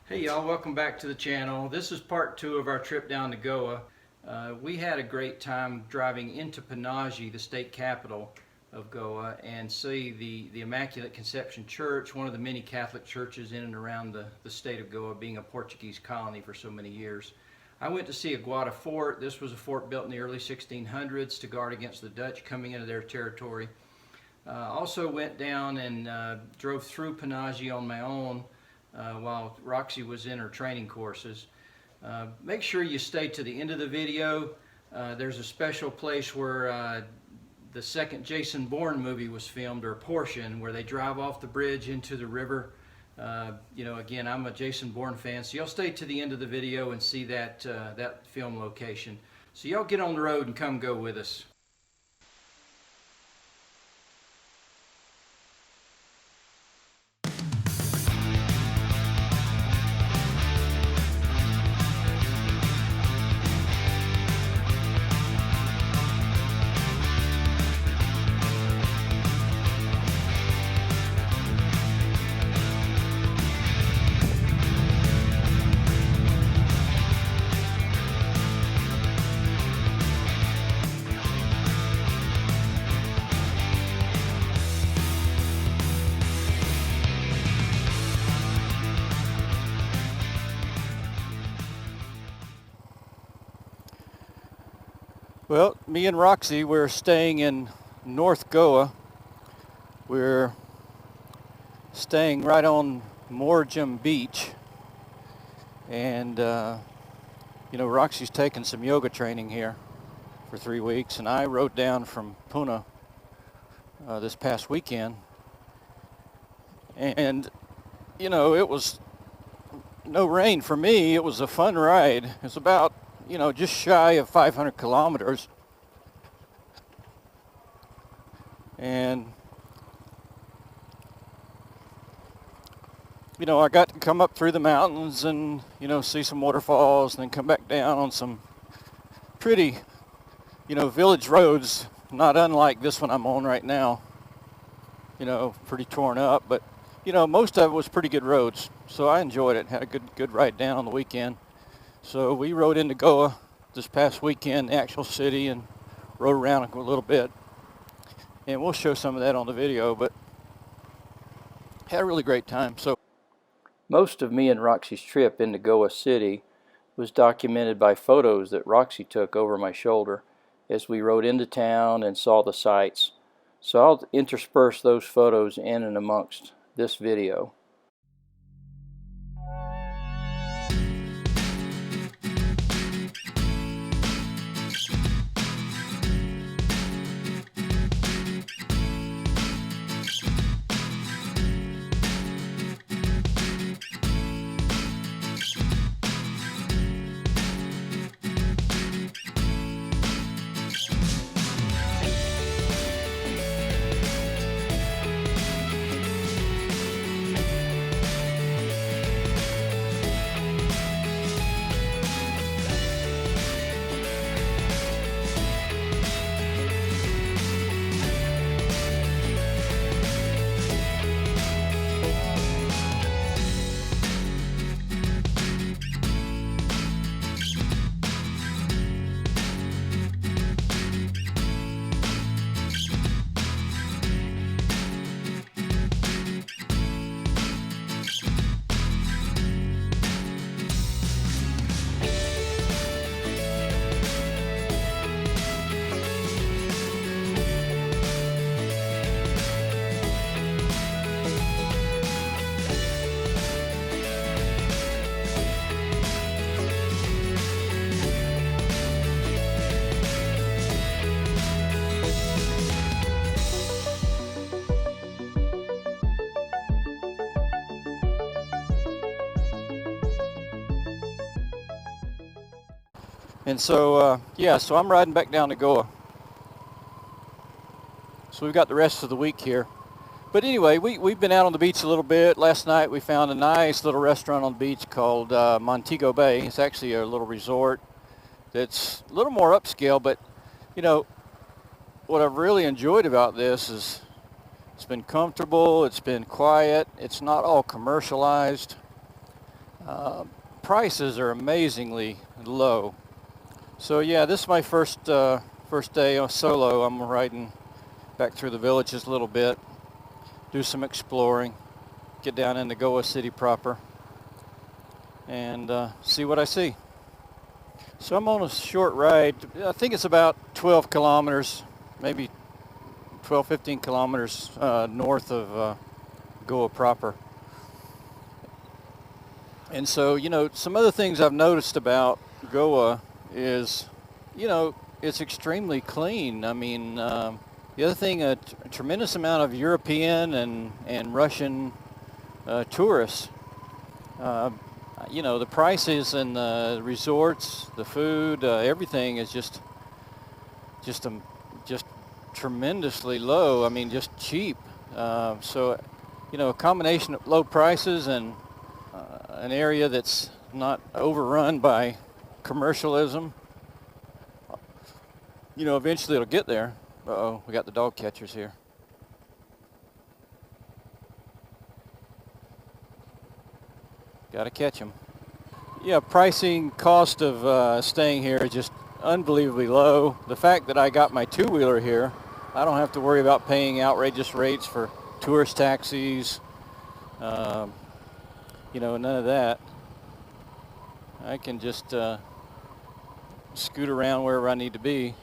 Hey y'all, welcome back to the channel. This is part 2 of our trip down to Goa. We had a great time driving into Panaji, the state capital of Goa, and see the Immaculate Conception Church, one of the many Catholic churches in and around the state of Goa, being a Portuguese colony for so many years. I went to see Aguada Fort. This was a fort built in the early 1600s to guard against the Dutch coming into their territory. Also went down and drove through Panaji on my own while Roxy was in her training courses. Make sure you stay to the end of the video. There's a special place where the second Jason Bourne movie was filmed, or a portion where they drive off the bridge into the river. Again, I'm a Jason Bourne fan, so y'all stay to the end of the video and see that film location. So y'all get on the road and come go with us. Well, me and Roxy, we're staying in North Goa. We're staying right on Morjam Beach. And, Roxy's taken some yoga training here for 3 weeks. And I rode down from Pune this past weekend. And, it was no rain for me. It was a fun ride. It was about just shy of 500 kilometers. And, I got to come up through the mountains and, see some waterfalls, and then come back down on some pretty, village roads, not unlike this one I'm on right now. Pretty torn up, but, most of it was pretty good roads. So I enjoyed it. Had a good ride down on the weekend. So we rode into Goa this past weekend, the actual city, and rode around a little bit. And we'll show some of that on the video, but had a really great time. So most of me and Roxy's trip into Goa City was documented by photos that Roxy took over my shoulder as we rode into town and saw the sights. So I'll intersperse those photos in and amongst this video. And so, so I'm riding back down to Goa. So we've got the rest of the week here. But anyway, we've been out on the beach a little bit. Last night we found a nice little restaurant on the beach called Montego Bay. It's actually a little resort that's a little more upscale, but, what I've really enjoyed about this is it's been comfortable, it's been quiet, it's not all commercialized. Prices are amazingly low. So yeah, this is my first day solo. I'm riding back through the villages a little bit, do some exploring, get down into Goa City proper, and see what I see. So I'm on a short ride. I think it's about 12 kilometers, maybe 12, 15 kilometers north of Goa proper. And so, you know, some other things I've noticed about Goa is, you know, it's extremely clean. I mean, the other thing, a tremendous amount of European and Russian tourists. You know, the prices and the resorts, the food, everything is just tremendously low. I mean, just cheap. So, you know, a combination of low prices and an area that's not overrun by commercialism. You know, eventually it'll get there. Uh-oh, we got the dog catchers here. Got to catch them. Yeah, pricing, cost of staying here is just unbelievably low. The fact that I got my two-wheeler here, I don't have to worry about paying outrageous rates for tourist taxis. You know, none of that. I can just scoot around wherever I need to be.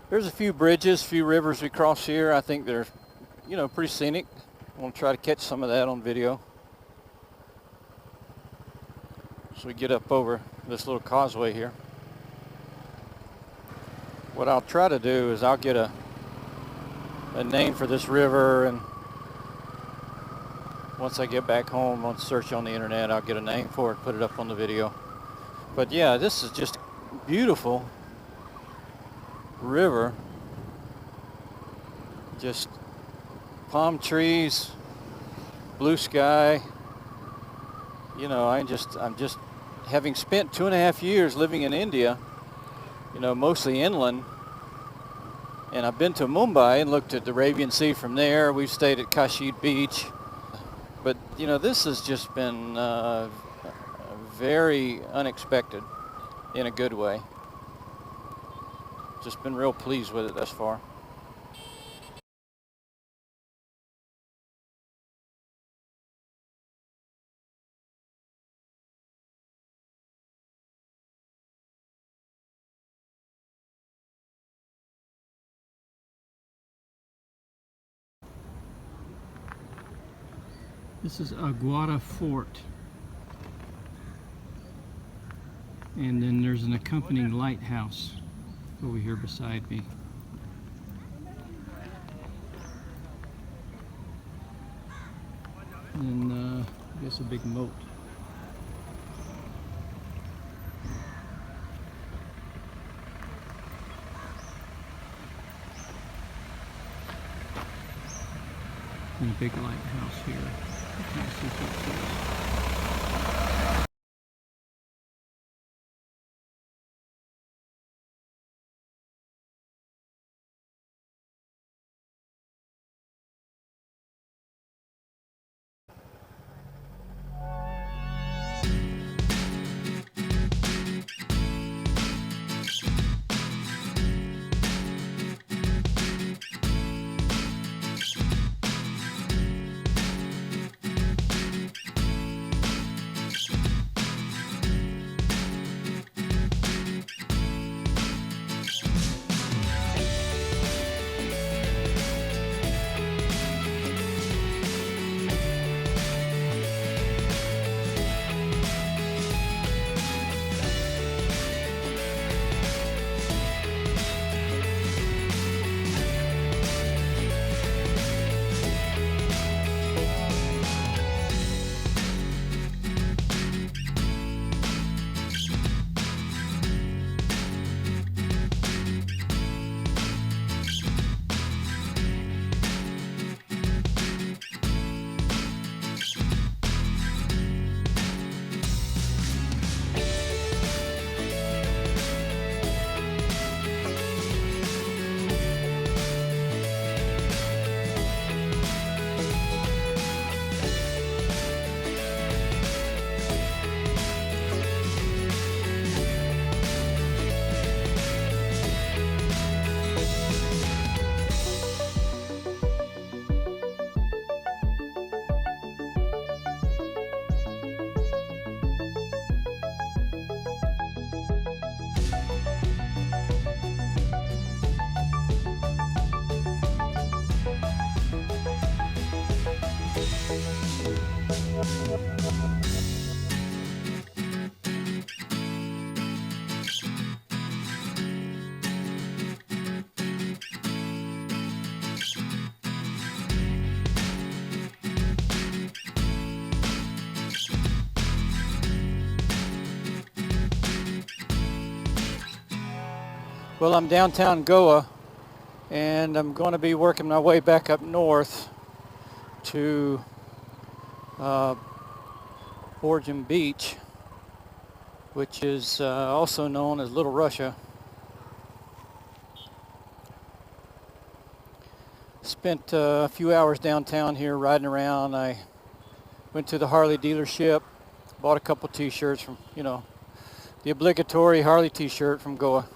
There's a few bridges, few rivers we cross here. I think they're, you know, pretty scenic. I want to try to catch some of that on video. So we get up over this little causeway here. What I'll try to do is I'll get a name for this river, and once I get back home, I'll search on the internet, I'll get a name for it, put it up on the video. But yeah, this is just beautiful river. Just palm trees, blue sky. You know, I'm just having spent 2.5 years living in India, you know, mostly inland. And I've been to Mumbai and looked at the Arabian Sea from there. We've stayed at Kashid Beach. But, you know, this has just been very unexpected in a good way. Just been real pleased with it thus far. This is Aguada Fort. And then there's an accompanying lighthouse over here beside me. And I guess a big moat. And a big lighthouse here. You can't see pictures. Well, I'm downtown Goa, and I'm going to be working my way back up north to Bourne Beach, which is also known as Little Russia. Spent a few hours downtown here riding around. I went to the Harley dealership, bought a couple t-shirts from, you know, the obligatory Harley t-shirt from Goa.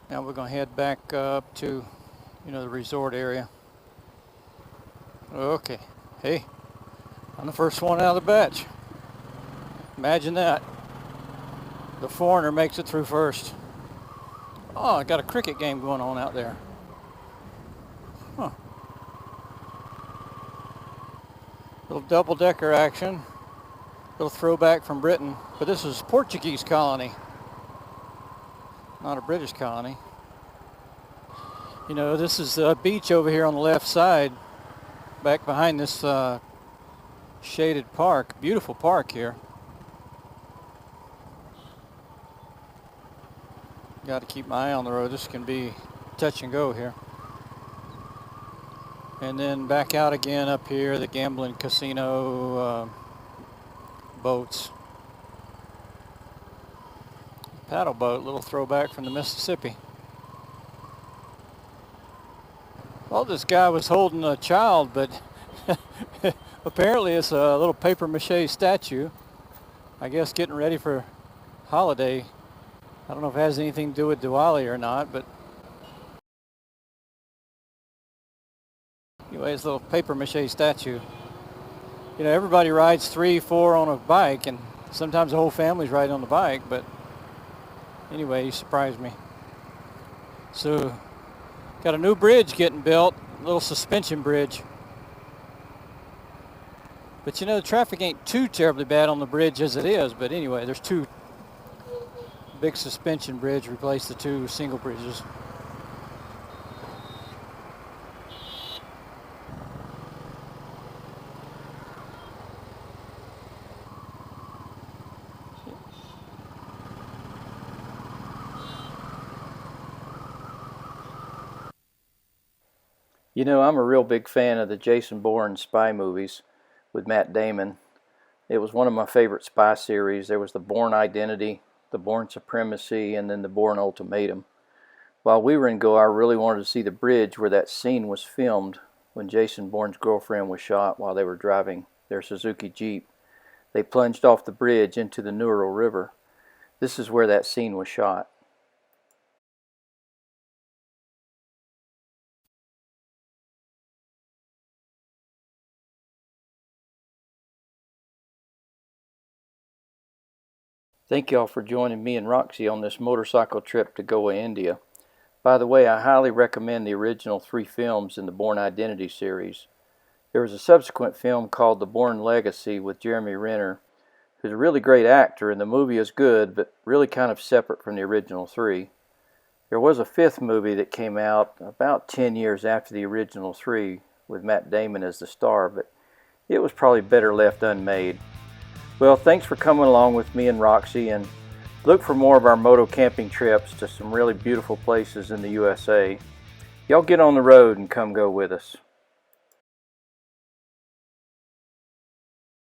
Now we're going to head back up to, you know, the resort area. Okay, hey, I'm the first one out of the batch. Imagine that. The foreigner makes it through first. Oh, I got a cricket game going on out there. Huh. Little double-decker action. Little throwback from Britain, but this is Portuguese colony, not a British colony. You know, this is a beach over here on the left side, back behind this shaded park. Beautiful park here. Got to keep my eye on the road. This can be touch and go here. And then back out again up here, the gambling casino boats. Paddle boat, little throwback from the Mississippi. Well, this guy was holding a child, but apparently it's a little paper mache statue. I guess getting ready for holiday. I don't know if it has anything to do with Diwali or not, but anyway, it's a little paper mache statue. You know, everybody rides 3, 4 on a bike, and sometimes the whole family's riding on the bike, but anyway, he surprised me. So, got a new bridge getting built, a little suspension bridge. But you know, the traffic ain't too terribly bad on the bridge as it is, but anyway, there's 2 big suspension bridge replace the 2 single bridges. You know, I'm a real big fan of the Jason Bourne spy movies with Matt Damon. It was one of my favorite spy series. There was the Bourne Identity, the Bourne Supremacy, and then the Bourne Ultimatum. While we were in Goa, I really wanted to see the bridge where that scene was filmed when Jason Bourne's girlfriend was shot while they were driving their Suzuki Jeep. They plunged off the bridge into the Nurul River. This is where that scene was shot. Thank y'all for joining me and Roxy on this motorcycle trip to Goa, India. By the way, I highly recommend the original 3 films in the Bourne Identity series. There was a subsequent film called The Bourne Legacy with Jeremy Renner, who's a really great actor, and the movie is good, but really kind of separate from the original 3. There was a 5th movie that came out about 10 years after the original 3 with Matt Damon as the star, but it was probably better left unmade. Well, thanks for coming along with me and Roxy, and look for more of our moto camping trips to some really beautiful places in the USA. Y'all get on the road and come go with us.